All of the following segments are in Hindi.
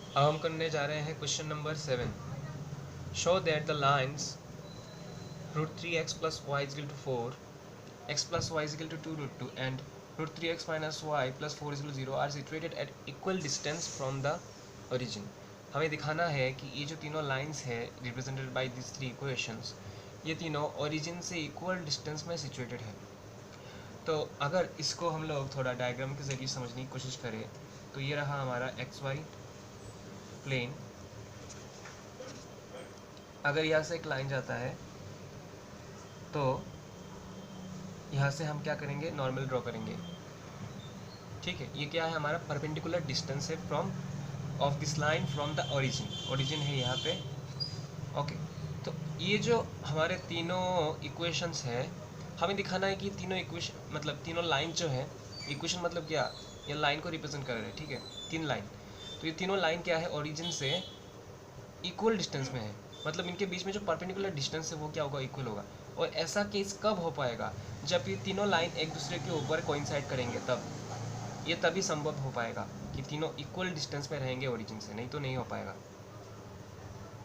अब हम करने जा रहे हैं question number 7। Show that the lines √3x plus y is equal to 4, x plus y is equal to 2 √2 and √3x minus y plus 4 is equal to 0 are situated at equal distance from the origin। हमें दिखाना है कि ये जो तीनों लाइंस है represented by this three equations, ये तीनों ओरिजिन से इक्वल डिस्टेंस में सिचुएटेड है। तो अगर इसको हम लोग थोड़ा डायग्राम के ज़रिए समझने की कोशिश करें तो ये रहा हमारा एक्स वाई प्लेन। अगर यहाँ से एक लाइन जाता है तो यहाँ से हम क्या करेंगे, नॉर्मल ड्रॉ करेंगे। ठीक है, ये क्या है, हमारा परपेंडिकुलर डिस्टेंस है from of this line from the origin. Origin है यहाँ पे। ओके, तो ये जो हमारे तीनों इक्वेशंस है, हमें दिखाना है कि तीनों इक्वेशन मतलब तीनों लाइन जो है, इक्वेशन मतलब क्या, ये लाइन को रिप्रेजेंट कर रहे हैं। ठीक है, तीन लाइन, तो ये तीनों लाइन क्या है, ओरिजिन से इक्वल डिस्टेंस में है। मतलब इनके बीच में जो परपेंडिकुलर डिस्टेंस है वो क्या होगा, इक्वल होगा। और ऐसा केस कब हो पाएगा, जब ये तीनों लाइन एक दूसरे के ऊपर कोइंसाइड करेंगे, तब ये तभी संभव हो पाएगा कि तीनों इक्वल डिस्टेंस में रहेंगे ओरिजिन से, नहीं तो नहीं हो पाएगा।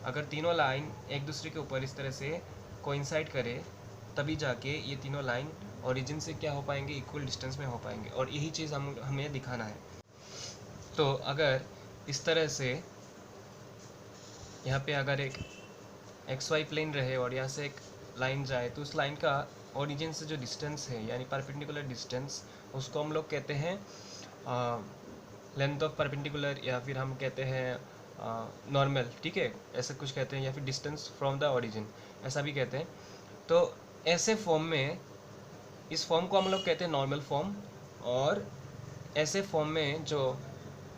अगर तीनों लाइन एक दूसरे के ऊपर इस तरह से कोइंसाइड करे तभी जाके ये तीनों लाइन ओरिजिन से क्या हो पाएंगे, इक्वल डिस्टेंस में हो पाएंगे। और यही चीज़ हमें दिखाना है। तो अगर इस तरह से यहाँ पे अगर एक एक्स वाई प्लेन रहे और यहाँ से एक लाइन जाए, तो उस लाइन का ओरिजिन से जो डिस्टेंस है यानी परपेंडिकुलर डिस्टेंस, उसको हम लोग कहते हैं लेंथ ऑफ परपेंडिकुलर, या फिर हम कहते हैं नॉर्मल। ठीक है, ऐसा कुछ कहते हैं, या फिर डिस्टेंस फ्रॉम द ओरिजिन, ऐसा भी कहते हैं। तो ऐसे फॉर्म में, इस फॉर्म को हम लोग कहते हैं नॉर्मल फॉर्म। और ऐसे फॉर्म में जो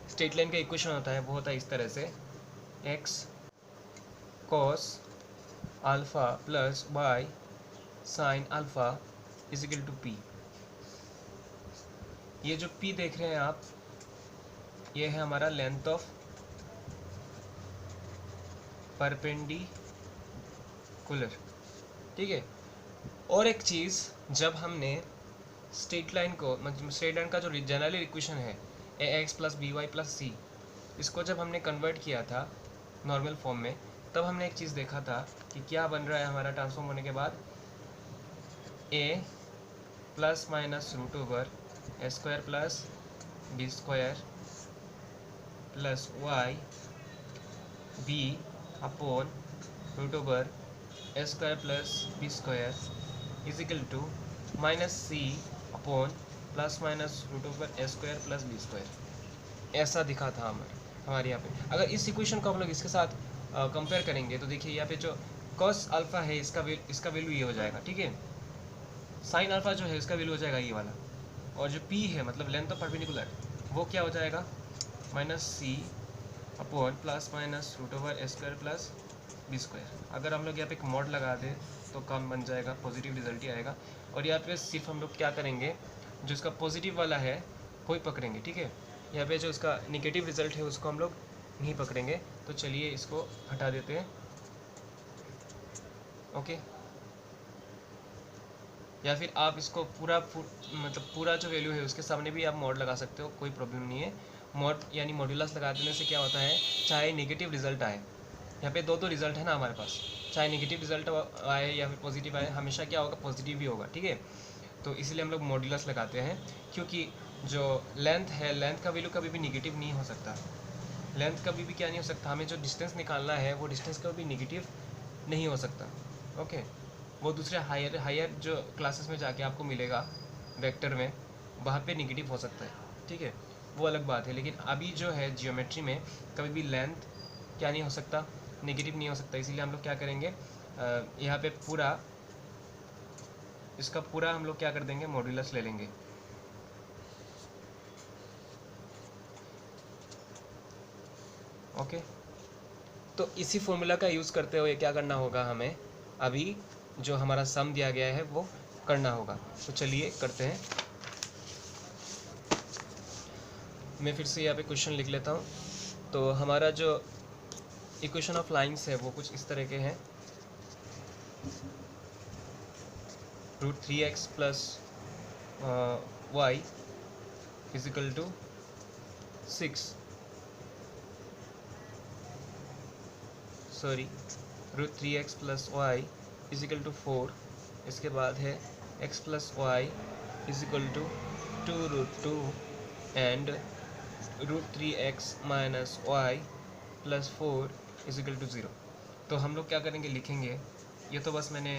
स्ट्रेट लाइन का इक्वेशन होता है वो होता है इस तरह से, x cos alpha plus y sine alpha is equal to p. ये जो पी देख रहे हैं आप, ये है हमारा लेंथ ऑफ परपेंडिकुलर। ठीक है, और एक चीज़, जब हमने स्ट्रेट लाइन को, मतलब स्ट्रेट लाइन का जो जनरल इक्वेशन है a x plus b y plus c, इसको जब हमने कन्वर्ट किया था नॉर्मल फॉर्म में, तब हमने एक चीज़ देखा था कि क्या बन रहा है हमारा ट्रांसफॉर्म होने के बाद, a plus minus root over a square plus b square plus y b upon root over a square plus b square is equal to minus c upon plus minus root over a square plus b square. ऐसा दिखा था हमारे यहाँ पे। अगर इस इक्वेशन को हम लोग इसके साथ कंपेयर करेंगे तो देखिए यहाँ पे जो कॉस अल्फ़ा है इसका वैल्यू ये हो जाएगा। ठीक है, साइन अल्फ़ा जो है इसका वैल्यू हो जाएगा ये वाला, और जो पी है मतलब लेंथ ऑफ परपेंडिकुलर, वो क्या हो जाएगा, minus c upon plus minus root over a square plus b square. अगर हम लोग यहाँ पे एक मॉड लगा दें तो काम बन जाएगा, पॉजिटिव रिजल्ट ही आएगा। और यहाँ पे सिर्फ हम लोग क्या करेंगे, जो इसका पॉजिटिव वाला है वो ही पकड़ेंगे। ठीक है, यहाँ पे जो इसका निगेटिव रिजल्ट है उसको हम लोग नहीं पकड़ेंगे। तो चलिए इसको हटा देते हैं। ओके, या फिर आप इसको मतलब पूरा जो वैल्यू है उसके सामने भी आप मॉड लगा सकते हो, कोई प्रॉब्लम नहीं है। मॉड यानी मॉड्यूलस लगा देने से क्या होता है, चाहे नेगेटिव रिजल्ट आए, यहाँ पे दो रिजल्ट है ना हमारे पास, चाहे नेगेटिव रिजल्ट आए या फिर पॉजिटिव आए, हमेशा क्या होगा, पॉजिटिव ही होगा। ठीक है, तो इसीलिए हम लोग मॉड्यूलस लगाते हैं, क्योंकि जो लेंथ है, लेंथ का वैल्यू कभी भी निगेटिव नहीं हो सकता। लेंथ कभी भी क्या नहीं हो सकता, हमें जो डिस्टेंस निकालना है वो डिस्टेंस कभी निगेटिव नहीं हो सकता। ओके, वो दूसरे हायर जो क्लासेस में जाके आपको मिलेगा वेक्टर में, वहाँ पे निगेटिव हो सकता है। ठीक है, वो अलग बात है। लेकिन अभी जो है जियोमेट्री में कभी भी लेंथ क्या नहीं हो सकता, नेगेटिव नहीं हो सकता। इसीलिए हम लोग क्या करेंगे, यहाँ पे पूरा इसका पूरा हम लोग क्या कर देंगे, मॉड्यूलस ले लेंगे। ओके, तो इसी फॉर्मूला का यूज़ करते हुए क्या करना होगा, हमें अभी जो हमारा सम दिया गया है वो करना होगा। तो चलिए करते हैं। मैं फिर से यहाँ पे क्वेश्चन लिख लेता हूँ। तो हमारा जो इक्वेशन ऑफ लाइंस है वो कुछ इस तरह के हैं, √3x plus y is equal to 6 sorry root 3x plus y is equal to 4। इसके बाद है x plus y is equal to 2√2 and root 3x minus y plus 4 is equal to 0। तो हम लोग क्या करेंगे, लिखेंगे, ये तो बस मैंने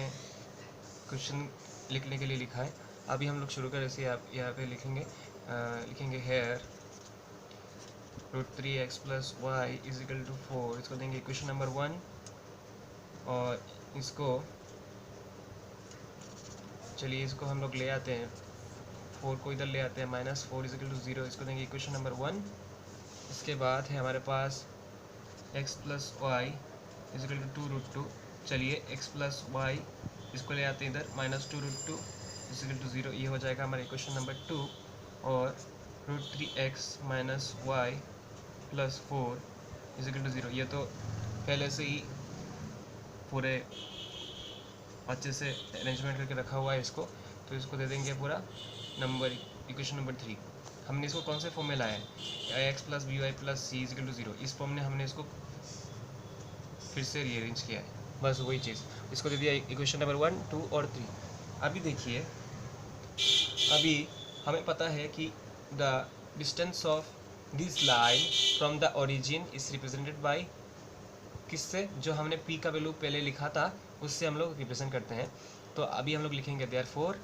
क्वेश्चन लिखने के लिए लिखा है। अभी हम लोग शुरू करें से आप यहाँ पे लिखेंगे here root 3x plus y is equal to 4। इसको देंगे इक्वेशन नंबर 1 और इसको चलिए इसको हम लोग ले आते हैं, 4 को इधर ले आते हैं, माइनस 4 इज इक्वल टू 0। इसको देंगे इक्वेशन नंबर 1। इसके बाद है हमारे पास x plus y is equal to 2√2। चलिए x प्लस वाई इसको ले आते हैं इधर, माइनस 2√2 इज इक्वल टू 0। ये हो जाएगा हमारा इक्वेशन नंबर 2। और root 3x minus y plus 4 is equal to 0। ये तो पहले से ही पूरे अच्छे से अरेंजमेंट करके रखा हुआ है इसको, तो इसको दे देंगे पूरा नंबर इक्वेशन नंबर 3। हमने इसको कौन से फॉर्म में लाया है, x plus b y plus c is equal to 0। इस फॉर्म में हमने इसको फिर से रीअरेंज किया है, बस वही चीज़। इसको दे दिया इक्वेशन नंबर 1, 2 और 3। अभी देखिए, अभी हमें पता है कि the distance of this line from the origin is represented by किससे, जो हमने p का वैल्यू पहले लिखा था उससे हम लोग रिप्रेजेंट करते हैं। तो अभी हम लोग लिखेंगे therefore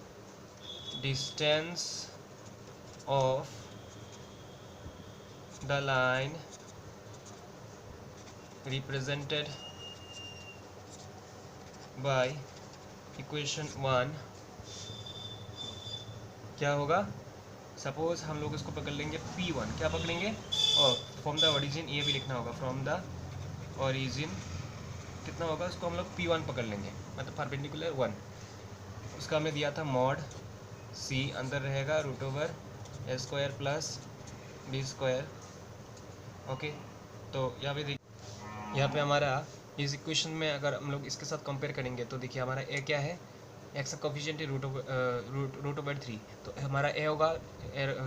distance of the line represented by equation 1 क्या होगा। सपोज हम लोग इसको पकड़ लेंगे P1, क्या पकड़ेंगे, और फ्रॉम द ओरिजिन ये भी लिखना होगा, फ्रॉम द ओरिजिन कितना होगा, उसको हम लोग P1 पकड़ लेंगे, मतलब परपेंडिकुलर 1। उसका हमने दिया था मॉड C, अंदर रहेगा root over a square plus b square. Okay, तो यहाँ पे देखिए, यहाँ पे हमारा इस इक्वेशन में अगर हम लोग इसके साथ कंपेयर करेंगे तो देखिए हमारा ए क्या है, एक्स का कोफिशिएंट है रूट ओवर 3, तो हमारा ए होगा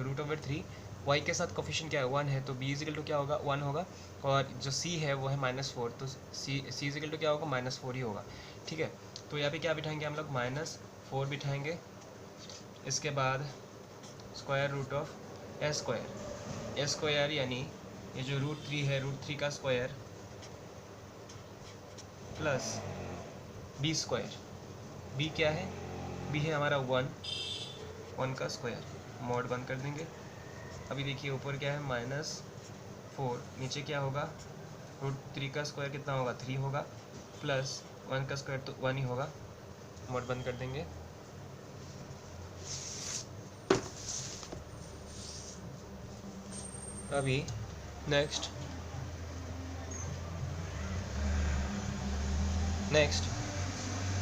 रूट ओवर 3। वाई के साथ कोफिशिएंट क्या है, 1 है, तो बी इजिकल टू क्या होगा, 1 होगा। और जो सी है वो है -4, तो सी इजिकल टू क्या होगा, -4 ही होगा। ठीक है, तो यहाँ पे क्या बिठाएंगे हम लोग, -4 बिठाएंगे। इसके बाद square root of a square यानी ये जो रूट 3 है, रूट 3 का square plus b square. B क्या है, बी है हमारा 1 का स्क्वायर, मॉड बंद कर देंगे। अभी देखिए ऊपर क्या है, -4, नीचे क्या होगा, रूट 3 का स्क्वायर कितना होगा, 3 होगा, प्लस 1 का स्क्वायर तो 1 ही होगा, मॉड बंद कर देंगे। अभी नेक्स्ट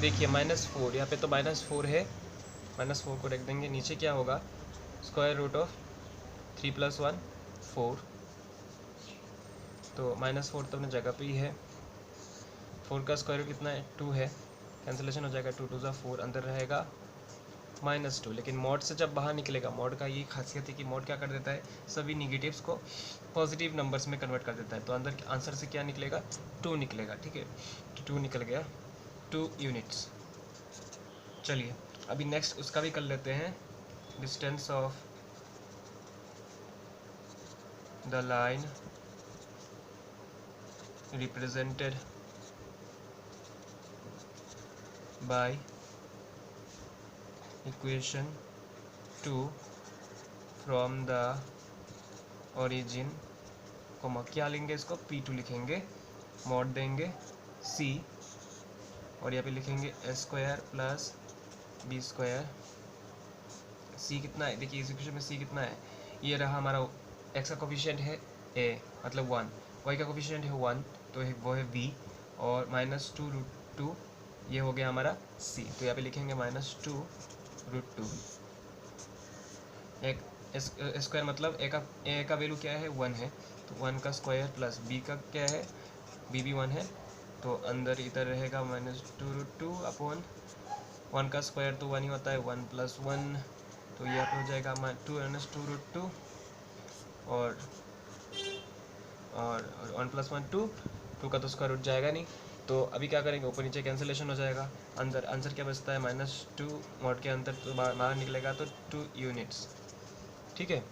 देखिए -4, यहाँ पे तो -4 है, -4 को रख देंगे। नीचे क्या होगा, स्क्वायर रूट ऑफ 3 + 1 4, तो -4 तो अपने जगह पे ही है। 4 का स्क्वायर कितना है, 2 है, कैंसिलेशन हो जाएगा, 2 × 2 = 4, अंदर रहेगा -2। लेकिन मॉड से जब बाहर निकलेगा, मॉड का ये खासियत है कि मॉड क्या कर देता है, सभी निगेटिव्स को पॉजिटिव नंबर्स में कन्वर्ट कर देता है। तो अंदर आंसर से क्या निकलेगा, 2 निकलेगा। ठीक है, तो 2 निकल गया, 2 यूनिट्स। चलिए अभी नेक्स्ट उसका भी कर लेते हैं, distance of the line represented by equation 2 from the origin, comma क्या लेंगे, इसको P2 लिखेंगे, मॉड देंगे C, और यहाँ पे लिखेंगे A² प्लस B²। C कितना है, देखिए इस इक्वेशन में C कितना है, ये रहा हमारा, x का कोफिशिएंट है A मतलब 1, y का कोफिशिएंट है 1 तो वो है V, और -2√2 ये हो गया हमारा C। तो यहाँ पे लिखेंगे -2√2। एक स्क्वायर मतलब ए का वैल्यू क्या है, 1 है, तो 1 का स्क्वायर प्लस B का क्या है, B भी 1 है, तो अंदर इधर रहेगा -2√2 अपॉन 1 का स्क्वायर तो 1 ही होता है, 1 + 1, तो यहाँ पे हो जाएगा -2√2 और 1 + 1 2, 2 का तो स्क्वायर रूट जाएगा नहीं, तो अभी क्या करेंगे, ऊपर नीचे कैंसिलेशन हो जाएगा, आंसर क्या बचता है -2 मॉड के अंदर तो बाहर निकलेगा तो 2 यूनिट्स। ठीक है,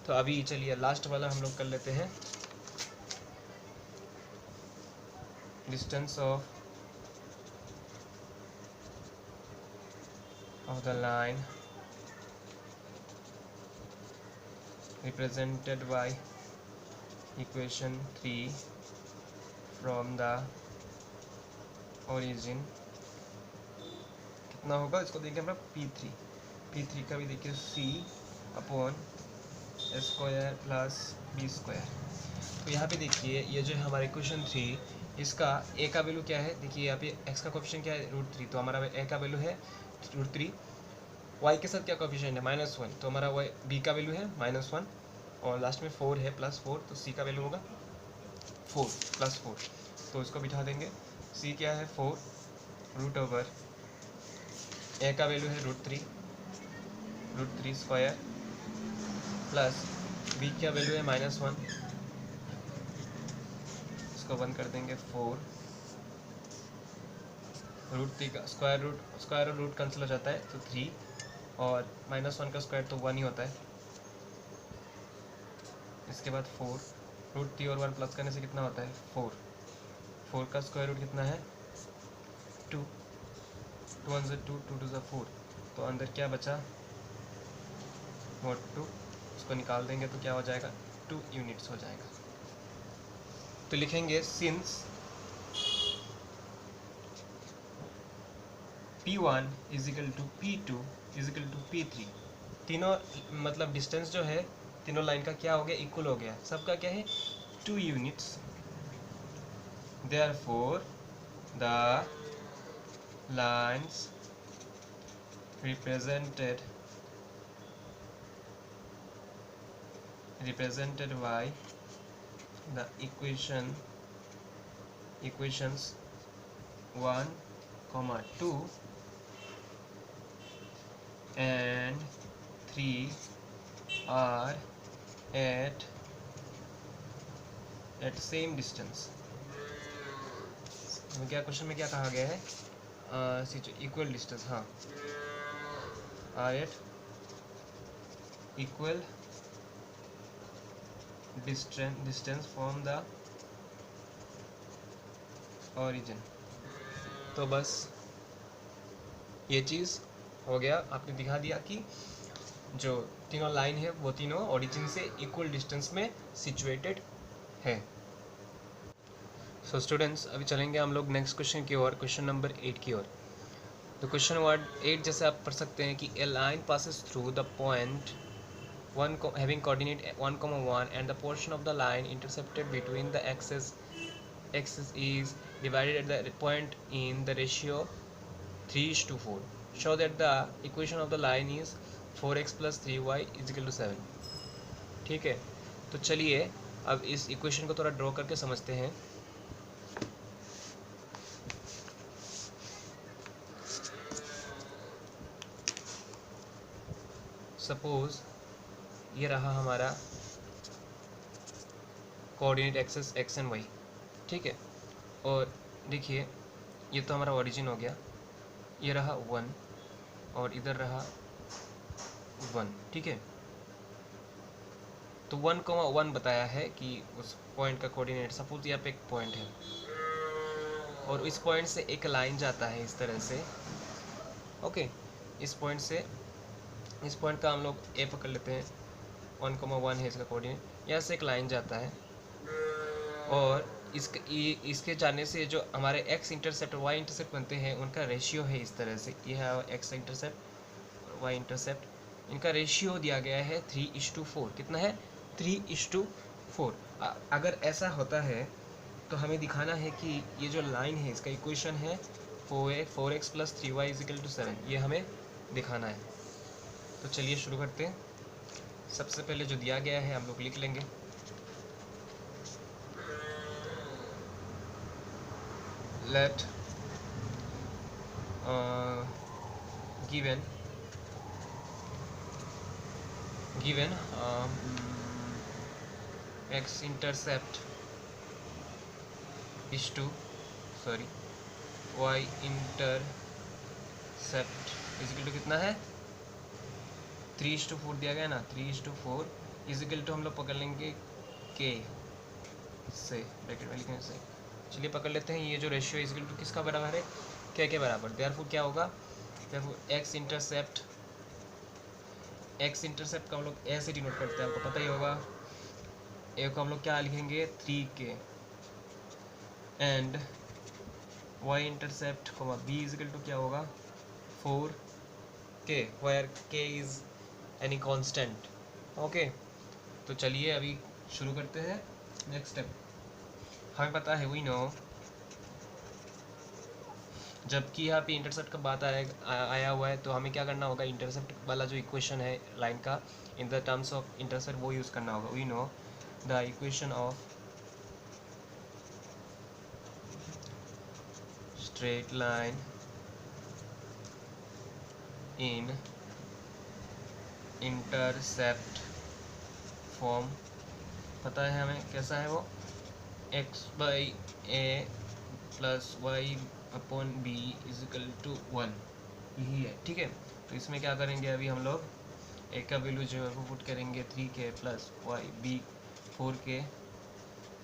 तो अभी चलिए लास्ट वाला हम लोग कर लेते हैं, distance of the line represented by equation 3 from the origin। कितना होगा इसको देखिए हमरा P3 का भी देखिए C/² प्लस B²। तो यहाँ पे देखिए ये जो है हमारा इक्वेशन 3, इसका a का वैल्यू क्या है, देखिए यहाँ पे x का कोफिशिएंट क्या है √3, तो हमारा a का वैल्यू है √3, y के साथ क्या कोफिशिएंट है -1, तो हमारा b का वैल्यू है -1, और लास्ट में 4 है +4, तो c का वैल्यू होगा 4 + 4, तो इसको बिठा देंगे। c क्या है 4 √, a का वैल्यू है √3 स्क्वायर, प्लस b का वैल्यू है -1, इसको 1 कर देंगे 4 √3 का स्क्वायर और रूट कैंसिल हो जाता है तो 3, और -1 का स्क्वायर तो 1 ही होता है। इसके बाद 4 √3 और 1 प्लस करने से कितना होता है 4 का स्क्वायर रूट कितना है 2, 2 1 2 2 2 4, तो अंदर क्या बचा mod 2, उसको निकाल देंगे तो क्या हो जाएगा 2 यूनिट्स हो जाएगा। तो लिखेंगे सिंस P1 = P2 = P3, तीनों मतलब डिस्टेंस जो है तीनों लाइन का क्या हो गया, इक्वल हो गया, सबका क्या है 2 units, therefore the lines represented by the equations 1, 2 and 3 are at same distance. क्या क्वेश्चन में क्या कहा गया है, इक्वल डिस्टेंस, हाँ, are at equal distance from the origin. तो बस ये चीज़ हो गया, आपने दिखा दिया कि जो तीनों लाइन है वो तीनों ओरिजिन से इक्वल डिस्टेंस में सिचुएटेड है। सो स्टूडेंट्स अभी चलेंगे हम लोग नेक्स्ट क्वेश्चन की ओर, क्वेश्चन नंबर 8 की ओर। तो क्वेश्चन नंबर 8 जैसे आप पढ़ सकते हैं कि a line passes through the point 1 having coordinate 1, 1 and the portion of the line intercepted between the axes is divided at the point in the ratio 3:4. Show that the equation of the line is 4x + 3y = 7। ठीक है, तो चलिए अब इस इक्वेशन को थोड़ा ड्रॉ करके समझते हैं। सपोज ये रहा हमारा coordinate axes x and y, ठीक है, और देखिए ये तो हमारा ओरिजिन हो गया, ये रहा 1 और इधर रहा 1, ठीक है, तो 1,1 बताया है कि उस पॉइंट का कोऑर्डिनेट, सपोज यहाँ पे एक पॉइंट है और इस पॉइंट से एक लाइन जाता है इस तरह से, ओके, इस पॉइंट का हम लोग ए पकड़ लेते हैं, 1,1 है इसका कोऑर्डिनेट, यहाँ से एक लाइन जाता है और इसके जाने से जो हमारे एक्स इंटरसेप्ट और वाई इंटरसेप्ट बनते हैं उनका रेशियो है इस तरह से, ये है एक्स इंटरसेप्ट और वाई इंटरसेप्ट, इनका रेशियो दिया गया है 3:4। कितना है 3:4। अगर ऐसा होता है तो हमें दिखाना है कि ये जो लाइन है इसका इक्वेशन है 4x + 3y = 7, ये हमें दिखाना है। तो चलिए शुरू करते हैं। सबसे पहले जो दिया गया है हम लोग लिख लेंगे, let given x intercept is to sorry y intercept is equal to कितना है 3:4 दिया गया ना 3:4 इजिकल टू हम लोग पकड़ लेंगे के से ब्रैकेट में लिखने से। चलिए पकड़ लेते हैं ये जो रेशियो इजिकल टू किसका बराबर है के बराबर। देयरफॉर क्या होगा देयरफॉर एक्स इंटरसेप्ट का हम लोग ऐसे डिनोट करते हैं आपको पता ही होगा। ए को हम लोग क्या लिखेंगे 3k and y intercept comma b is equal to क्या होगा 4k where k is any constant. Okay तो चलिए अभी शुरू करते हैं नेक्स्ट स्टेप। हमें पता है वी नो जबकि यहाँ पे इंटरसेप्ट का बात आया हुआ है तो हमें क्या करना होगा इंटरसेप्ट वाला जो इक्वेशन है लाइन का in the terms of intercept वो यूज़ करना होगा। We know the equation of straight line in intercept form पता है हमें कैसा है वो x/a plus y upon b is equal to 1 यही है। ठीक है तो इसमें क्या करेंगे अभी हम लोग a का वैल्यू जो है वो पुट करेंगे 3k plus y B 4k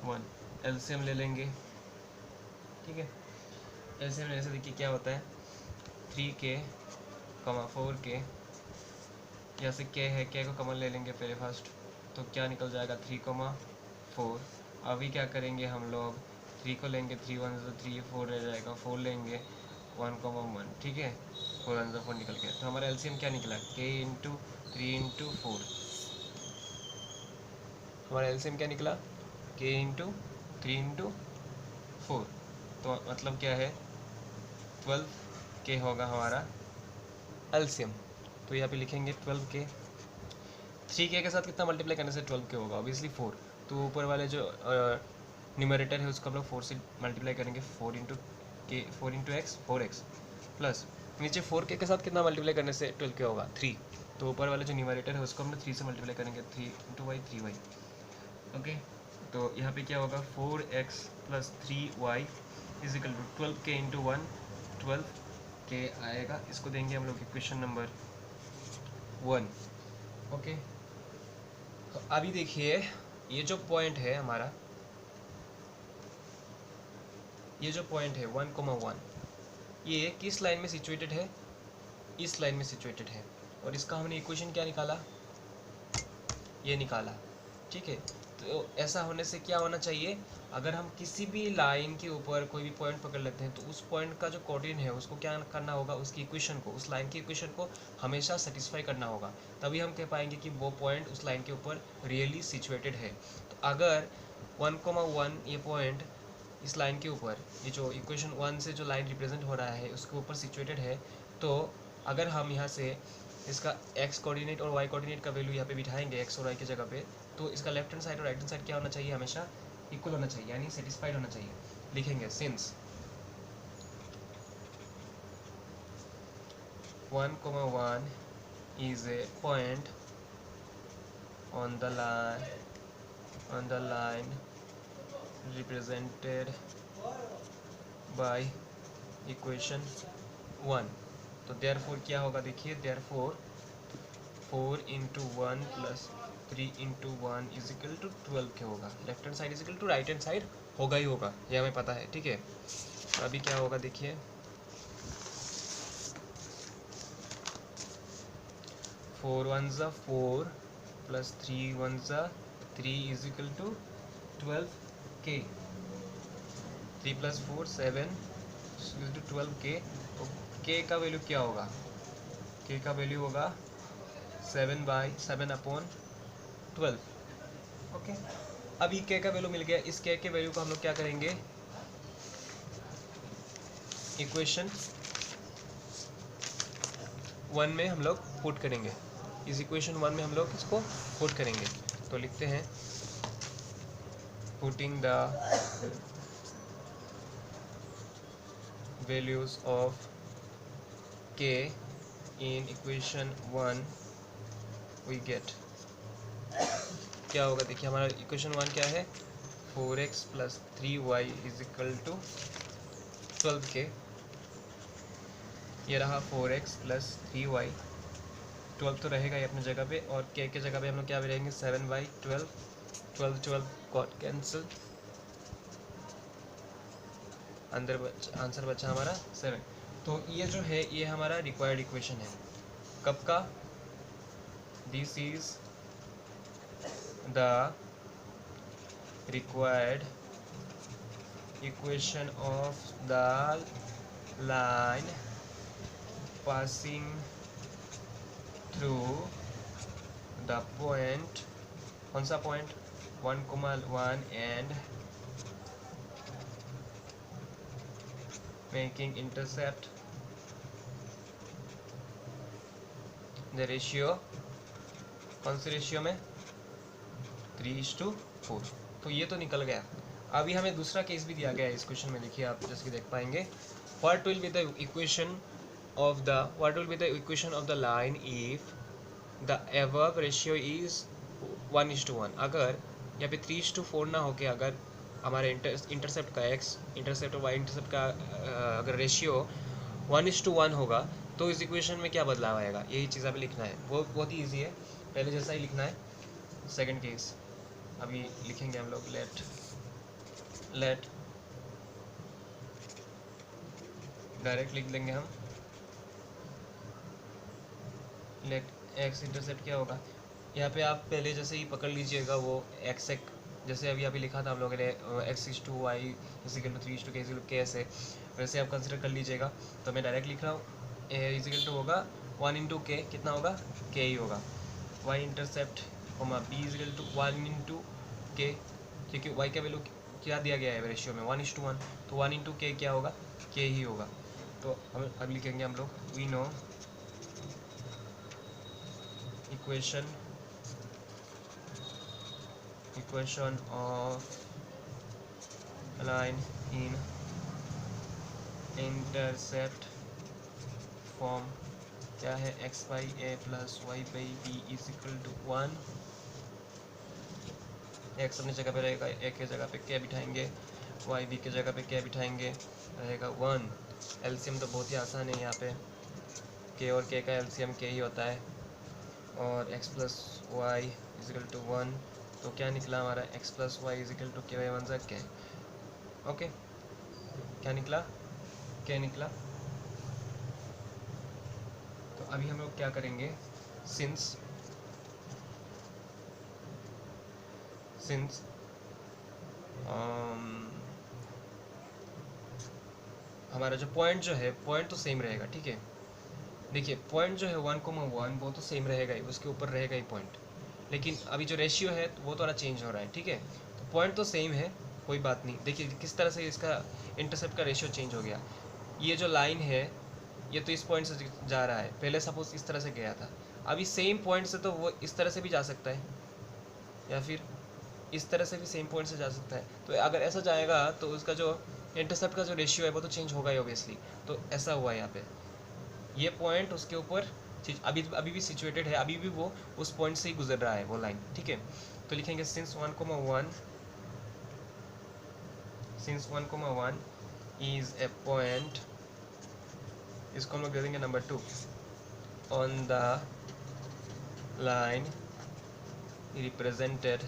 1 LCM ले लेंगे। ठीक है एलसीएम लेने से देखिए क्या होता है 3k 4k यहाँ से k है k को कॉमन ले लेंगे पहले फर्स्ट तो क्या निकल जाएगा 3, 4। अभी क्या करेंगे हम लोग 3 को लेंगे 3 1 3 4 रह जाएगा 4 लेंगे 1, 1 ठीक है 4 1 4 निकल गया। तो हमारा एलसीएम क्या निकला k इंटू 3 इंटू 4 हमारा एलसीएम क्या निकला k इंटू 3 इंटू 4 तो मतलब क्या है 12k होगा हमारा एलसीएम। तो यहाँ पे लिखेंगे 12k 3k के साथ कितना मल्टीप्लाई करने से 12k होगा ऑब्वियसली 4। तो ऊपर वाले जो न्यूमरेटर है उसको हम लोग 4 से मल्टीप्लाई करेंगे 4 इंटू एक्स 4x प्लस नीचे 4k के साथ कितना मल्टीप्लाई करने से 12k होगा 3। तो ऊपर वाले जो न्यूमरेटर है उसको हम लोग 3 से मल्टीप्लाई करेंगे 3 इंटू वाई 3y। ओके तो यहाँ पे क्या होगा 4x plus 3y is equal to 12k into 1 12k आएगा। इसको देंगे हम लोग इक्वेशन नंबर 1। ओके तो अभी देखिए ये जो पॉइंट है हमारा ये जो पॉइंट है 1,1 ये किस लाइन में सिचुएटेड है इस लाइन में सिचुएटेड है और इसका हमने इक्वेशन क्या निकाला ये निकाला। ठीक है तो ऐसा होने से क्या होना चाहिए अगर हम किसी भी लाइन के ऊपर कोई भी पॉइंट पकड़ लेते हैं तो उस पॉइंट का जो कोऑर्डिनेट है उसको क्या करना होगा उसकी इक्वेशन को उस लाइन की इक्वेशन को हमेशा सेटिस्फाई करना होगा तभी हम कह पाएंगे कि वो पॉइंट उस लाइन के ऊपर रियली सिचुएटेड है। तो अगर 1,1 ये पॉइंट इस लाइन के ऊपर ये जो इक्वेशन 1 से जो लाइन रिप्रेजेंट हो रहा है उसके ऊपर सिचुएटेड है तो अगर हम यहाँ से इसका x कोऑर्डिनेट और y कोऑर्डिनेट का वैल्यू यहाँ पे बिठाएंगे x और y की जगह पे तो इसका लेफ्ट हैंड साइड और राइट हैंड साइड क्या होना चाहिए हमेशा इक्वल होना चाहिए यानी सेटिस्फाइड होना चाहिए। लिखेंगे since 1,1 is a point on the line represented by equation 1 तो therefore क्या होगा देखिए therefore 4 into 1 plus 3 into 1 is equal to 12 के होगा। Left hand side is equal to right hand side होगा ही होगा ये हमें पता है। ठीक है अभी क्या होगा देखिए 4 1 4 plus 3 1 3 is equal to 12k 3 plus 4 7 is to 12k। तो k का वैल्यू क्या होगा k का वैल्यू होगा 7/7/12। ओके अभी k का वैल्यू मिल गया इस k के वैल्यू को हम लोग क्या करेंगे इक्वेशन 1 में हम लोग पुट करेंगे। इस इक्वेशन 1 में हम लोग इसको पुट करेंगे तो लिखते हैं putting the values of k in equation 1 we get क्या होगा देखिए हमारा इक्वेशन 1 क्या है 4x plus 3y is equal to 12k। ये रहा 4x प्लस 3y, 12 तो रहेगा ही अपनी जगह पे, और k के जगह पे हम लोग क्या रहेंगे 7y 12, 12 गॉट कैंसिल, अंदर आंसर बचा हमारा 7। तो ये जो है ये हमारा रिक्वायर्ड इक्वेशन है कब का, this is the required equation of the line passing through the point, कौन सा point 1,1 and making intercept the ratio, कौन सी रेशियो में 3:4। तो ये तो निकल गया। अभी हमें दूसरा केस भी दिया गया है इस क्वेश्चन में, देखिए आप जैसे कि देख पाएंगे, what will be the equation of the line if the above ratio is 1:1। अगर यहाँ पे 3:4 ना होके अगर हमारे इंटरसेप्ट का एक्स इंटरसेप्ट और वाई इंटरसेप्ट का अगर रेशियो 1:1 होगा तो इस इक्वेशन में क्या बदलाव आएगा, यही चीज़ अभी लिखना है। वो बहुत ही ईजी है, पहले जैसा ही लिखना है। सेकंड केस अभी लिखेंगे हम लोग, लेट डायरेक्ट लिख देंगे हम, लेट एक्स इंटरसेप्ट क्या होगा, यहाँ पे आप पहले जैसे ही पकड़ लीजिएगा वो एक्स एक, जैसे अभी लिखा था हम लोगों ने x/y is equal to 3:k is equal to ऐसे, वैसे आप कंसिडर कर लीजिएगा। तो मैं डायरेक्ट लिख रहा हूँ, ए इजिकल टू होगा 1 × k, कितना होगा k ही होगा, y intercept b is equal to 1 × k, क्योंकि y का वैल्यू क्या दिया गया है रेशियो में 1:1, तो 1 × k क्या होगा k ही होगा। तो हम अब लिखेंगे हम लोग, we know equation of line in intercept form क्या है, x/a plus y/b is equal to 1। x अपनी जगह पे रहेगा, a के जगह पे k बिठाएंगे, y b के जगह पे k बिठाएंगे, रहेगा 1। एलसीएम तो बहुत ही आसान है, यहाँ पे k और k का एलसीएम k ही होता है, और x + y = 1। तो क्या निकला हमारा, x + y = k by 1 k। Okay, क्या निकला, k निकला। तो अभी हम लोग क्या करेंगे, सिंस हमारा जो पॉइंट है पॉइंट तो सेम रहेगा, ठीक है। देखिए पॉइंट जो है 1,1 वो तो सेम रहेगा ही, उसके ऊपर रहेगा ही पॉइंट, लेकिन अभी जो रेशियो है वो थोड़ा चेंज हो रहा है, ठीक है। तो पॉइंट तो सेम है, कोई बात नहीं। देखिए किस तरह से इसका इंटरसेप्ट का रेशियो चेंज हो गया। ये जो लाइन है ये तो इस पॉइंट से जा रहा है, पहले सपोज इस तरह से गया था, अभी सेम पॉइंट से तो वो इस तरह से भी जा सकता है, या फिर इस तरह से भी सेम पॉइंट से जा सकता है। तो अगर ऐसा जाएगा तो उसका जो इंटरसेप्ट का जो रेशियो है वो तो चेंज होगा ही ऑब्वियसली। तो ऐसा हुआ है यहाँ पे, ये पॉइंट उसके ऊपर अभी भी सिचुएटेड है, अभी भी वो उस पॉइंट से ही गुजर रहा है वो लाइन, ठीक है। तो लिखेंगे सिंस 1,1 इज ए पॉइंट, इसको हम लोग दे देंगे number 2, on the line represented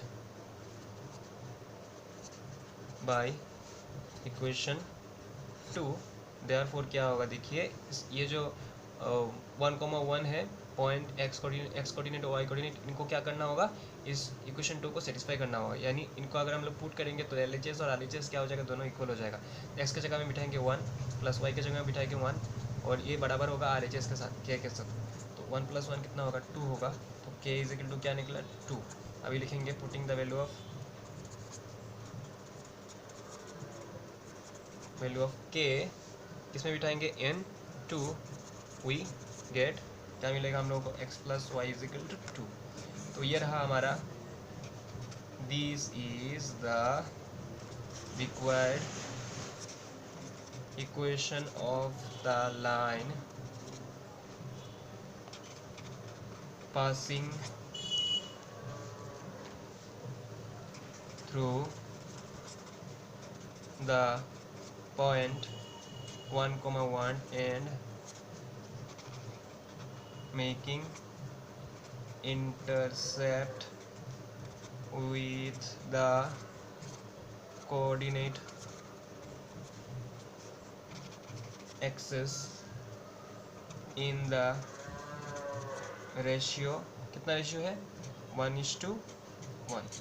by equation 2। Therefore क्या होगा, देखिए ये जो 1,1 है पॉइंट एक्स कोऑर्डिनेट और वाई कोऑर्डिनेट, इनको क्या करना होगा, इस इक्वेशन 2 को सेटिस्फाई करना होगा। यानी इनको अगर हम लोग पुट करेंगे तो LHS और RHS क्या हो जाएगा, दोनों इक्वल हो जाएगा। एक्स के जगह में बिठाएंगे 1 प्लस वाई के जगह में बिठाएंगे 1, और ये बराबर होगा RHS के साथ, k के साथ। तो 1 + 1 कितना होगा 2 होगा, तो k = क्या निकला 2। अभी लिखेंगे putting the value of k किसमें बिठाएंगे n2, वी गेट क्या मिलेगा हम लोगों को, x + y = 2। तो ये रहा हमारा, this is the required equation of the line passing through the point 1, 1 and making intercept with the coordinate axis in the ratio, कितना रेशियो है 1:1।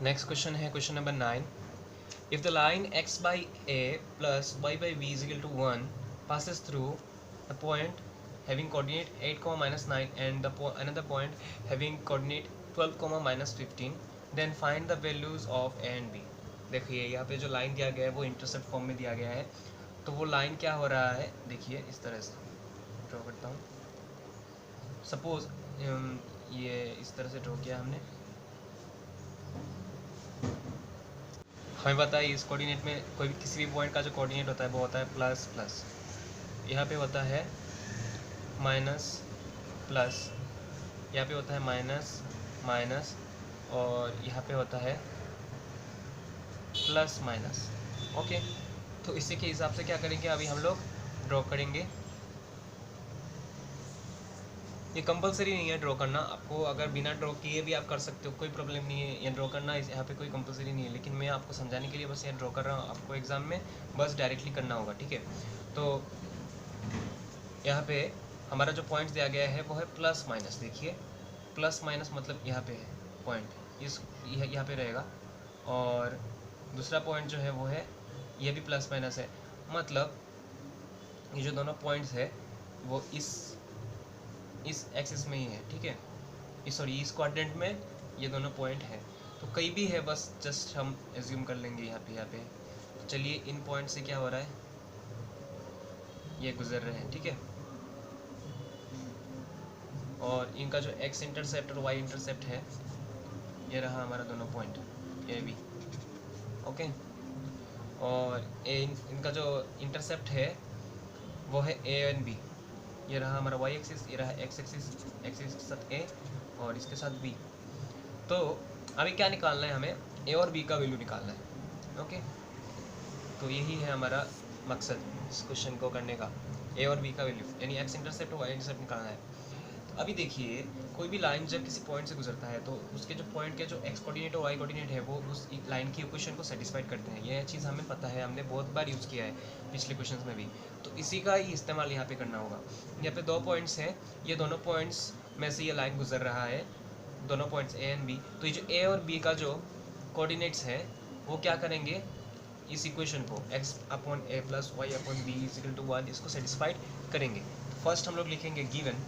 नेक्स्ट क्वेश्चन है question number 9। If the line x by a plus y by b is equal to 1 passes through the point having coordinate 8, -9 and another point having coordinate 12, -15, then find the values of a and b। देखिए यहाँ पे जो लाइन दिया गया है वो इंटरसेप्ट फॉर्म में दिया गया है। तो वो लाइन क्या हो रहा है, देखिए इस तरह से ड्रॉ करता हूँ। सपोज ये इस तरह से ड्रॉ किया हमने। हमें पता है इस कोऑर्डिनेट में कोई भी किसी भी पॉइंट का जो कोऑर्डिनेट होता है वो होता है प्लस प्लस, यहाँ पे होता है माइनस प्लस, यहाँ पे होता है माइनस माइनस, और यहाँ पे होता है प्लस माइनस। ओके, तो इसी के हिसाब से क्या करेंगे, अभी हम लोग ड्रॉ करेंगे। ये कंपलसरी नहीं है ड्रॉ करना, आपको अगर बिना ड्रॉ किए भी आप कर सकते हो, कोई प्रॉब्लम नहीं है। ये ड्रॉ करना यहाँ पे कोई कंपलसरी नहीं है, लेकिन मैं आपको समझाने के लिए बस ये ड्रॉ कर रहा हूँ। आपको एग्ज़ाम में बस डायरेक्टली करना होगा, ठीक है। तो यहाँ पे हमारा जो पॉइंट दिया गया है वो है प्लस माइनस। देखिए प्लस माइनस मतलब यहाँ पे है पॉइंट, इस यहाँ पे रहेगा, और दूसरा पॉइंट जो है वो है ये भी प्लस माइनस है। मतलब ये जो दोनों पॉइंट्स है वो इस एक्सिस में ही है, ठीक है। इस क्वाड्रेंट में ये दोनों पॉइंट है, तो कहीं भी है, बस जस्ट हम एज्यूम कर लेंगे यहाँ पे। तो चलिए इन पॉइंट से क्या हो रहा है, ये गुजर रहे हैं, ठीक है। और इनका जो एक्स इंटरसेप्ट और वाई इंटरसेप्ट है, ये रहा हमारा दोनों पॉइंट ए बी। ओके, और इनका जो इंटरसेप्ट है वो है ए एंड बी। ये रहा हमारा वाई एक्सिस, ये रहा एक्स एक्सिस के साथ ए और इसके साथ बी। तो अभी क्या निकालना है, हमें ए और बी का वैल्यू निकालना है। ओके, तो यही है हमारा मकसद इस क्वेश्चन को करने का, ए और बी का वैल्यू यानी एक्स इंटरसेप्ट और वाई इंटरसेप्ट निकालना है। तो अभी देखिए कोई भी लाइन जब किसी पॉइंट से गुजरता है तो उसके जो पॉइंट के जो एक्स कोऑर्डिनेट और वाई कोऑर्डिनेट है वो उस लाइन की इक्वेशन को सेटिस्फाइड करते हैं। यह चीज़ हमें पता है, हमने बहुत बार यूज़ किया है पिछले क्वेश्चंस में भी। तो इसी का ही इस्तेमाल यहाँ पे करना होगा। यहाँ पे दो पॉइंट्स हैं, ये दोनों पॉइंट्स में से ये लाइन गुजर रहा है, दोनों पॉइंट्स ए एंड बी। तो ये जो ए और बी का जो कोऑर्डिनेट्स है वो क्या करेंगे, इस इक्वेशन को x upon a plus y upon b is equal to 1 इसको सेटिस्फाइड करेंगे। तो फर्स्ट हम लोग लिखेंगे given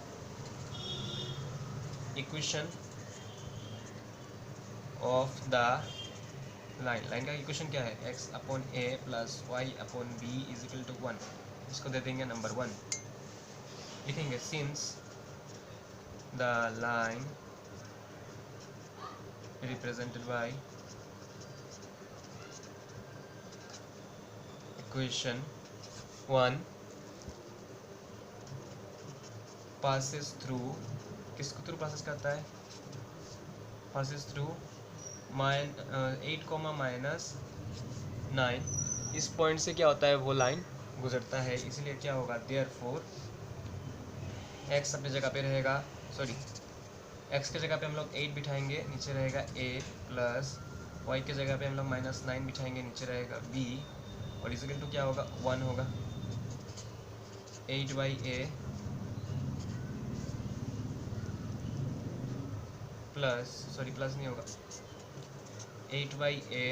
equation of the line का इक्वेशन क्या है, x upon a plus y upon b is equal to 1। इसको दे देंगे नंबर 1, लिखेंगे since the line represented by equation 1 passes through, किसको थ्रू पासेस करता है, passes through 8, -9। इस पॉइंट से क्या होता है, वो लाइन गुजरता है, इसलिए क्या होगा, देयरफॉर x अपनी जगह पे रहेगा, सॉरी x के जगह पे हम लोग 8 बिठाएंगे, नीचे रहेगा a प्लस y के जगह पे हम लोग -9 बिठाएंगे, नीचे रहेगा b, और इस इक्वल टू क्या होगा, 1 होगा। 8/a प्लस, सॉरी प्लस नहीं होगा, 8/a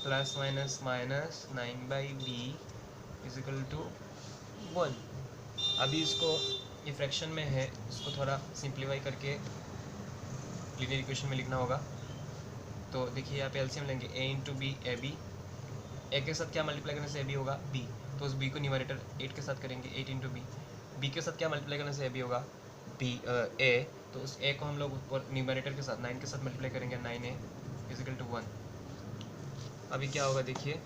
plus minus minus 9/b is equal to 1। अभी इसको ये फ्रैक्शन में है, इसको थोड़ा सिंप्लीफाई करके लीनियर इक्वेशन में लिखना होगा। तो देखिए यहाँ पे एलसीएम लेंगे, a into b a b, a के साथ क्या मल्टीप्लाई करने से ए बी होगा b, तो उस b को न्यूमरेटर 8 के साथ करेंगे, 8 इंटू बी के साथ क्या मल्टीप्लाई करने से ए बी होगा b a, तो उस a को हम लोग ऊपर न्यूमरेटर के साथ 9 के साथ मल्टीप्लाई करेंगे, 9a इज इक्वल टू 1। अभी क्या होगा देखिए,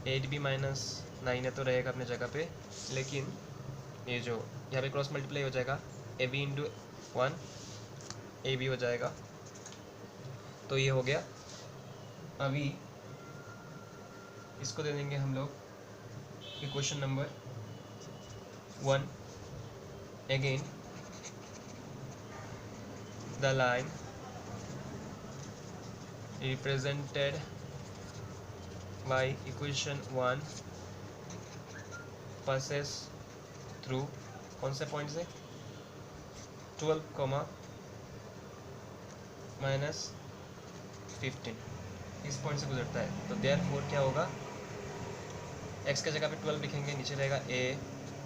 8b माइनस 9 है तो रहेगा अपने जगह पे, लेकिन ये जो यहाँ पे क्रॉस मल्टीप्लाई हो जाएगा, a b into 1 a b हो जाएगा, तो ये हो गया अभी इसको दे देंगे हम लोग equation number 1. Again the line represented by equation 1 passes through कौन से पॉइंट से 12, -15 इस पॉइंट से गुजरता है। तो देयरफॉर क्या होगा, x के जगह पे 12 लिखेंगे, नीचे रहेगा a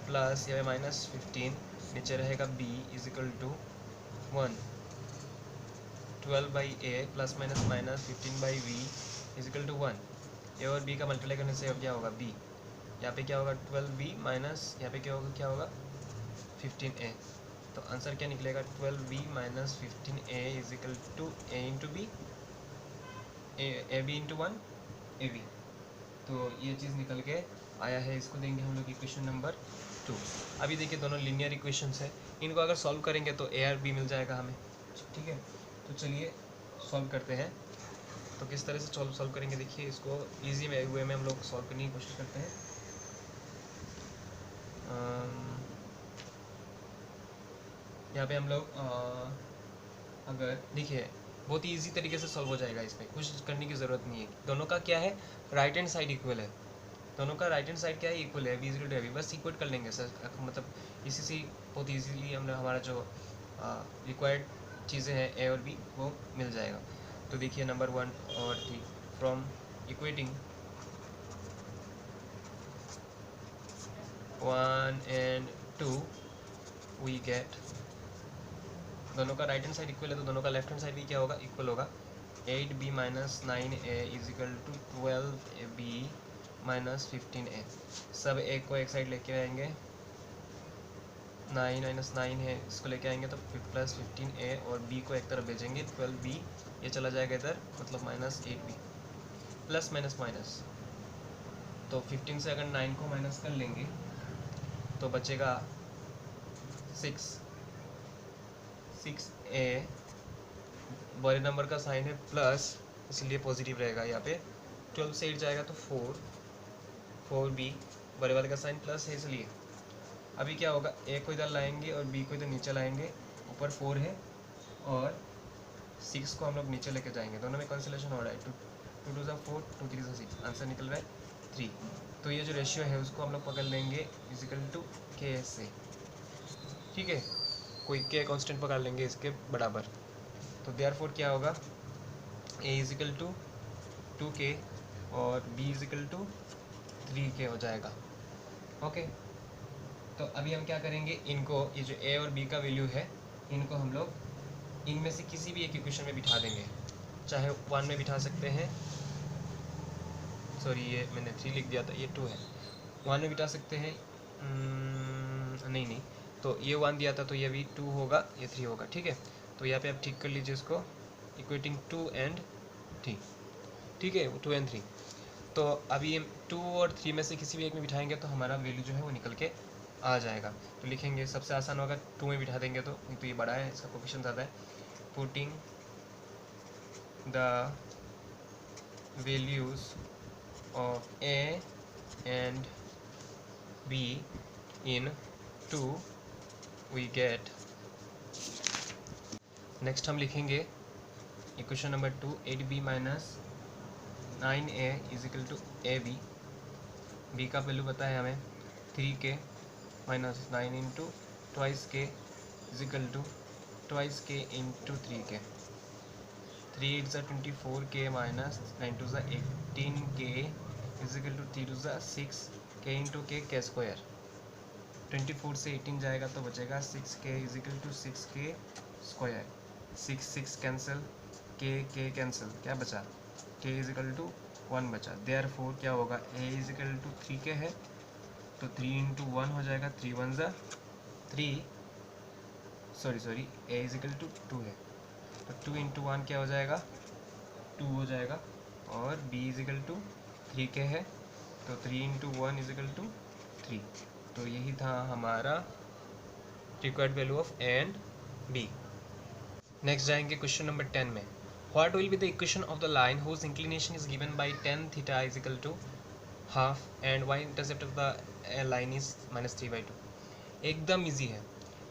प्लस या -15, नीचे रहेगा b is equal to 1, 12/a plus minus 15/v is equal to 1। A और b का मल्टीप्लाई करने से क्या होगा b, यहाँ पे क्या होगा 12b माइनस यहाँ पे क्या होगा 15a। तो आंसर क्या निकलेगा 12b minus 15a is equal to a into b, a b into 1 a b. तो ये चीज़ निकल के आया है। इसको देंगे हम लोग इक्वेशन नंबर 2। अभी देखिए दोनों लीनियर इक्वेशंस है, इनको अगर सॉल्व करेंगे तो ए और बी मिल जाएगा हमें, ठीक है। तो चलिए सॉल्व करते हैं। तो किस तरह से सॉल्व करेंगे, देखिए इसको इजी वे में हम लोग सॉल्व करने की कोशिश करते हैं। यहाँ पे हम लोग अगर देखिए बहुत ही ईजी तरीके से सॉल्व हो जाएगा, इसमें कुछ करने की ज़रूरत नहीं है। दोनों का क्या है, राइट हैंड साइड इक्वल है, दोनों का राइट हैंड साइड क्या है इक्वल है, v = बस इक्वेट कर लेंगे सर, मतलब इसी से बहुत ईजीली हमने हमारा जो रिक्वायर्ड चीज़ें हैं ए और बी वो मिल जाएगा। तो देखिए नंबर 1 और 3, from equating 1 and 2 we get, दोनों का राइट हैंड साइड इक्वल है तो दोनों का लेफ्ट हैंड साइड भी क्या होगा इक्वल होगा। 8b minus 9a is equal to 12b minus 15a। सब a को एक साइड लेके आएंगे, 9 माइनस 9 है इसको लेके आएंगे तो प्लस 15a, और b को एक तरफ भेजेंगे 12b, ये चला जाएगा इधर, मतलब minus 8b, plus minus minus. तो 15 से अगर 9 को माइनस कर लेंगे तो बचेगा 6a, बड़े नंबर का साइन है प्लस इसलिए पॉजिटिव रहेगा। यहाँ पे 12 से 8 जाएगा तो 4b, बड़े वाले का साइन प्लस है इसलिए। अभी क्या होगा, a को इधर लाएंगे और b को इधर नीचे लाएंगे, ऊपर 4 है और 6 को हम लोग नीचे लेके जाएंगे, दोनों में कैंसिलेशन हो रहा है, 2 2 4, 2 3 6, आंसर निकल रहा है 3। तो ये जो रेशियो है उसको हम लोग पकड़ लेंगे इजिकल टू के से, ठीक है, कोई के कांस्टेंट पकड़ लेंगे इसके बराबर। तो देयरफॉर क्या होगा, a इजिकल टू 2k और b इजिकल टू 3k हो जाएगा। ओके, तो अभी हम क्या करेंगे, इनको ये जो a और b का वैल्यू है इनको हम लोग इनमें से किसी भी एक इक्वेशन में बिठा देंगे, चाहे 1 में बिठा सकते हैं, सॉरी ये मैंने 3 लिख दिया था, ये 2 है, 1 में बिठा सकते हैं, नहीं, तो ये 1 दिया था तो ये भी 2 होगा, ये 3 होगा, ठीक है। तो यहाँ पे आप ठीक कर लीजिए इसको, इक्वेटिंग 2 and 3, ठीक है, 2 and 3। तो अभी 2 और 3 में से किसी भी एक में बिठाएंगे तो हमारा वैल्यू जो है वो निकल के आ जाएगा। तो लिखेंगे, सबसे आसान होगा 2 में बिठा देंगे तो ये बड़ा है, इसका कोफिशिएंट ज़्यादा है। Putting the values of a and b in 2 we get, next हम लिखेंगे equation number 2, 8b minus 9a is equal to ab, b का वैल्यू पता है हमें 3k minus 9 into twice k is equal to twice k into 3k, 3 8 24k minus 9 2 18k is equal to 3 2 6k into k square. 24 से 18 जाएगा तो बचेगा 6k is equal to 6k square, 6 6 cancel, k cancel, क्या बचा, k इज इक्वल टू 1 बचा। देयरफॉर क्या होगा, a is equal to 3k है तो 3 इंटू 1 हो जाएगा, 3 1 3, sorry a is equal to 2 है तो 2 इंटू 1 क्या हो जाएगा, 2 हो जाएगा, और b is equal to 3k है तो 3 इंटू 1 इज इक्वल टू 3। तो यही था हमारा required value of a and b। Next जाएंगे क्वेश्चन नंबर 10 में। What will be the equation of the line whose inclination is given by tan theta is equal to half and y intercept of the line is -3/2? एकदम इजी है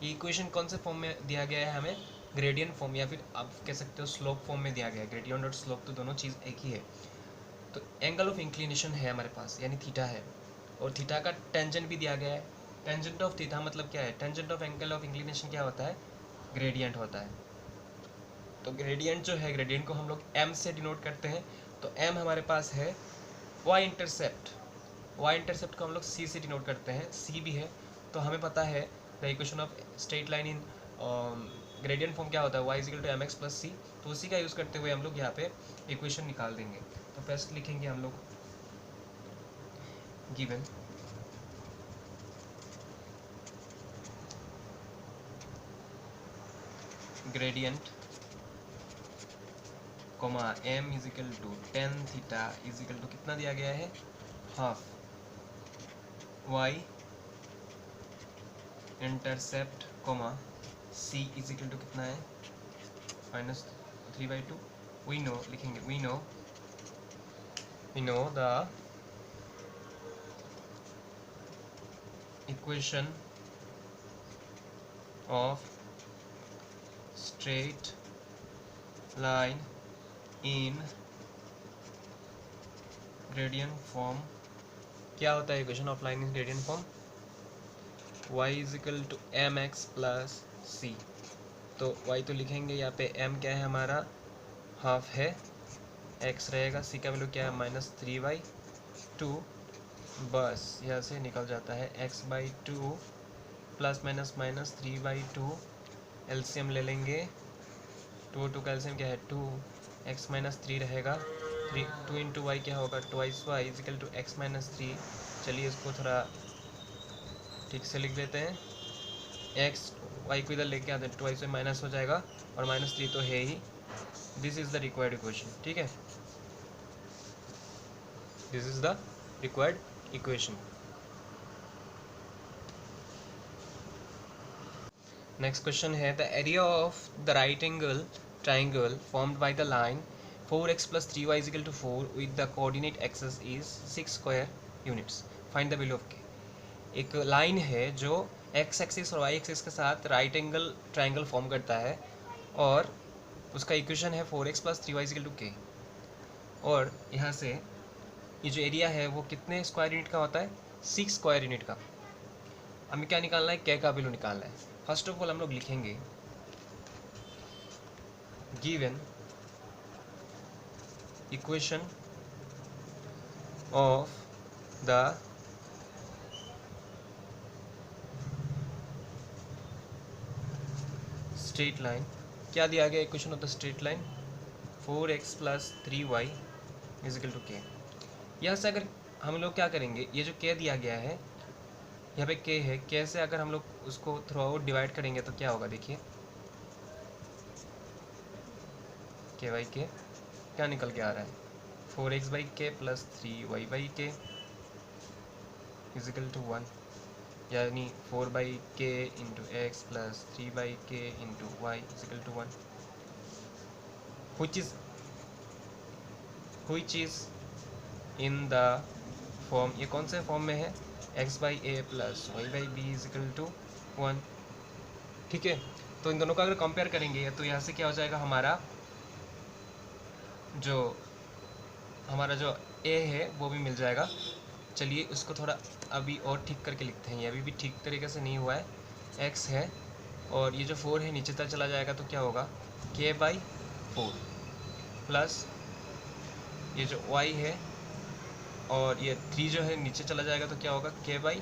ये इक्वेशन। कौन से फॉर्म में दिया गया है हमें? ग्रेडियंट फॉर्म, या फिर आप कह सकते हो स्लोप फॉर्म में दिया गया है। ग्रेडियंट और स्लोप तो दोनों चीज़ एक ही है। तो एंगल ऑफ इंक्लिनेशन है हमारे पास, यानी थीटा है, और थीटा का टेंजेंट भी दिया गया है। टेंजेंट ऑफ थीटा मतलब क्या है? Tangent of angle of inclination क्या होता है? ग्रेडियंट होता है। तो ग्रेडियंट जो है, ग्रेडियंट को हम लोग एम से डिनोट करते हैं। तो एम हमारे पास है। वाई इंटरसेप्ट, वाई इंटरसेप्ट को हम लोग सी से डिनोट करते हैं, सी भी है। तो हमें पता है the equation of straight line in gradient form क्या होता है? Y is equal to m x plus c. तो उसी का यूज़ करते हुए हम लोग यहाँ पे इक्वेशन निकाल देंगे। तो फर्स्ट लिखेंगे हम लोग given gradient comma m is equal to tan theta is equal to कितना दिया गया है? Half y intercept comma c is equal to कितना है? -3/2। वी नो, लिखेंगे we know the equation of straight line in gradient form. क्या होता है equation of line in gradient form? y is equal to m x plus c. तो y तो लिखेंगे यहाँ पे, m क्या है हमारा? हाफ है, x रहेगा, c का वैल्यू क्या है? -3/2। बस यहाँ से निकल जाता है x/2 plus minus minus 3/2। LCM ले लेंगे, 2 का एलसीएम क्या है? 2, x -3 रहेगा, 2 इंटू वाई क्या होगा? 2y is equal to x -3। चलिए इसको थोड़ा ठीक से लिख देते हैं। x y को इधर लेके आते हैं, 2y से माइनस हो जाएगा, और -3 तो है ही। This is the required equation, ठीक है, this is the required equation. Next question है the area of the right angle triangle formed by the line 4x + 3y = 4 with the coordinate axis is 6 square units. Find the value of k। एक लाइन है जो x एक्सिस और y एक्सिस के साथ राइट एंगल ट्राइंगल फॉर्म करता है, और उसका इक्वेशन है 4x + 3y = k। और यहाँ से ये जो एरिया है वो कितने स्क्वायर यूनिट का होता है? 6 स्क्वायर यूनिट का। हमें क्या निकालना है? k का वैल्यू निकालना है। फर्स्ट ऑफ ऑल हम लोग लिखेंगे given equation of the straight line. क्या दिया गया equation of the straight line? 4x + 3y = k। यहाँ से अगर हम लोग क्या करेंगे, ये जो k दिया गया है यहाँ पे k है, k से अगर हम लोग उसको थ्रू आउट डिवाइड करेंगे तो क्या होगा? देखिए k/k क्या निकल के आ रहा है? 4x/k + 3y/k = 1, यानी 4/k × x + 3/k × y = 1, which is in the form, ये कौन से फॉर्म में है? x/a + y/b = 1, ठीक है। तो इन दोनों का अगर कंपेयर करेंगे तो यहाँ से क्या हो जाएगा? हमारा जो a है वो भी मिल जाएगा। चलिए उसको थोड़ा अभी और ठीक करके लिखते हैं, ये अभी भी ठीक तरीके से नहीं हुआ है। x है और ये जो 4 है नीचे तक चला जाएगा तो क्या होगा? k/4 प्लस ये जो y है और ये 3 जो है नीचे चला जाएगा तो क्या होगा? k/3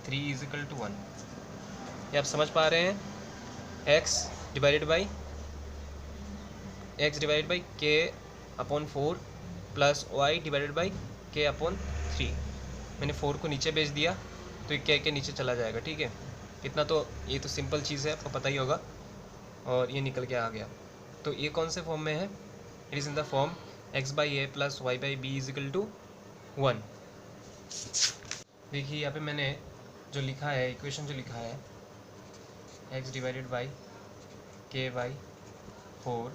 = 1। ये आप समझ पा रहे हैं? x divided by k/4 plus y divided by k/3। मैंने 4 को नीचे भेज दिया तो ये k के नीचे चला जाएगा, ठीक है। इतना तो ये तो सिंपल चीज़ है, आपको पता ही होगा, और ये निकल के आ गया। तो ये कौन से फॉर्म में है? It is in the form x/a + y/b = 1। देखिए यहाँ पे मैंने जो लिखा है, इक्वेशन जो लिखा है, x डिवाइडेड बाई k/4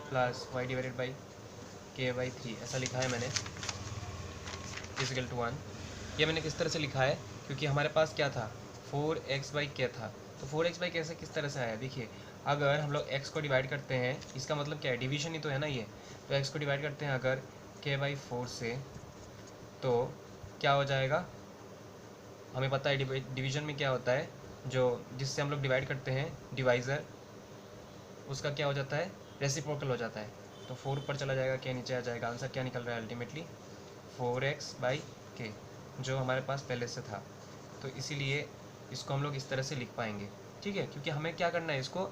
प्लस y divided by k by 3 ऐसा लिखा है मैंने, इजिकल टू 1। ये मैंने किस तरह से लिखा है, क्योंकि हमारे पास क्या था, 4x/k था। तो 4x/k से किस तरह से आया, देखिए अगर हम लोग x को डिवाइड करते हैं, इसका मतलब क्या है, डिवीजन ही तो है ना ये। तो x को डिवाइड करते हैं अगर k/4 से, तो क्या हो जाएगा, हमें पता है डिवीजन में क्या होता है, जो जिससे हम लोग डिवाइड करते हैं डिवाइज़र, उसका क्या हो जाता है, रेसिप्रोकल हो जाता है। तो 4 ऊपर चला जाएगा, k नीचे आ जाएगा। आंसर क्या निकल रहा है अल्टीमेटली, 4x/k, जो हमारे पास पहले से था। तो इसीलिए इसको हम लोग इस तरह से लिख पाएंगे, ठीक है, क्योंकि हमें क्या करना है, इसको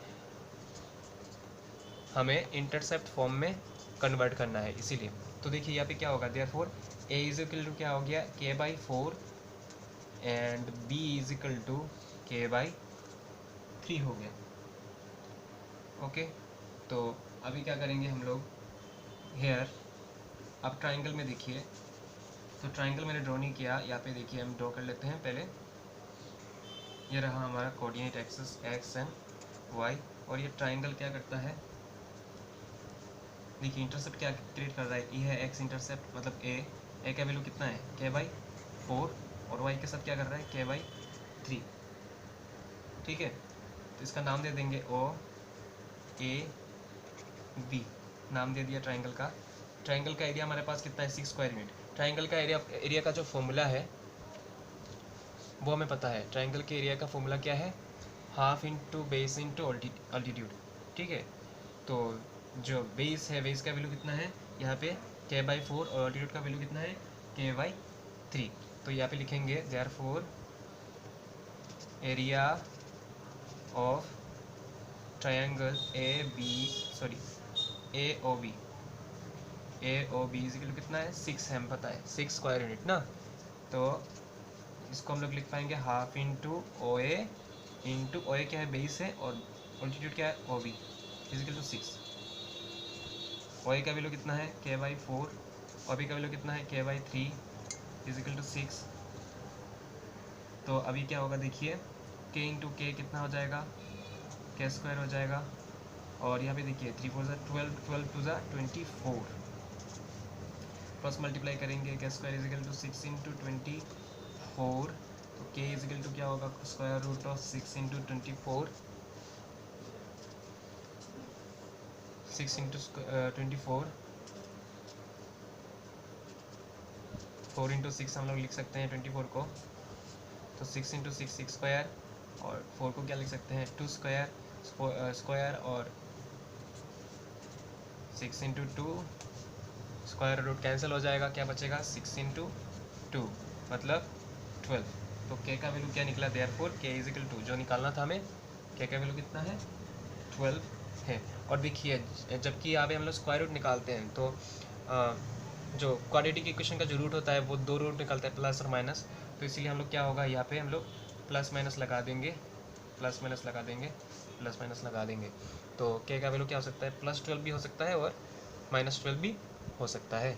हमें इंटरसेप्ट फॉर्म में कन्वर्ट करना है, इसीलिए। तो देखिए यहाँ पे क्या होगा, therefore a is equal to क्या हो गया, k/4 and b is equal to k/3 हो गया। ओके, तो अभी क्या करेंगे हम लोग, हेयर अब ट्राइंगल में देखिए, तो ट्राइंगल मैंने ड्रॉ नहीं किया, यहाँ पे देखिए हम ड्रॉ कर लेते हैं पहले। ये रहा हमारा coordinate axis x and y, और ये ट्राइंगल क्या करता है, देखिए इंटरसेप्ट क्या क्रिएट कर रहा है, ये है x इंटरसेप्ट, मतलब a का वैल्यू कितना है, k/4, और y के साथ क्या कर रहा है, k/3, ठीक है। तो इसका नाम दे देंगे OAB, नाम दे दिया ट्राइंगल का। ट्राइंगल का एरिया हमारे पास कितना है, 6 स्क्वायर यूनिट। ट्राइंगल का एरिया का जो फॉर्मूला है वो हमें पता है। ट्राइंगल के एरिया का फॉर्मूला क्या है, half into base into altitude, ठीक है। तो जो बेस है, बेस का वैल्यू कितना है यहाँ पे, k/4, और अल्टीट्यूड का वैल्यू कितना है, k/3। तो यहाँ पे लिखेंगे therefore area of triangle AOB is equal to कितना है, 6 है, हमें पता है 6 स्क्वायर यूनिट ना। तो इसको हम लोग लिख पाएंगे हाफ इंटू OA क्या है, बेस है, और अल्टीट्यूड क्या है, OB is equal to 6। OA का वैल्यू कितना है, k/4, OB का वैल्यू कितना है, k/3 इज इक्वल टू 6। तो अभी क्या होगा, देखिए k इंटू k कितना हो जाएगा, k² हो जाएगा, और यहाँ पे देखिए 3 4 12, 12 2 24, क्रॉस मल्टीप्लाई करेंगे, k² is equal to 6 into 24, तो k इज इक्वल टू क्या होगा, square root of 6 into 24, 6 into 24, 4 into 6 हम लोग लिख सकते हैं 24 को, तो 6 इंटू 6 स्क्वायर, और 4 को क्या लिख सकते हैं, 2 स्क्वायर, और 6 इंटू 2 स्क्वायर रूट कैंसिल हो जाएगा, क्या बचेगा, 6 इंटू 2 मतलब 12। तो k का वैल्यू क्या निकला, therefore k is equal to, जो निकालना था हमें, k का वैल्यू कितना है, 12 है। और देखिए जबकि यहाँ पे हम लोग स्क्वायर रूट निकालते हैं, तो जो क्वाड्रेटिक इक्वेशन का जो रूट होता है वो 2 रूट निकलता है, प्लस और माइनस। तो इसीलिए हम लोग क्या होगा, यहाँ पे हम लोग प्लस माइनस लगा देंगे, प्लस माइनस लगा देंगे, प्लस माइनस लगा देंगे। तो k का वैल्यू क्या हो सकता है, +12 भी हो सकता है और -12 भी हो सकता है।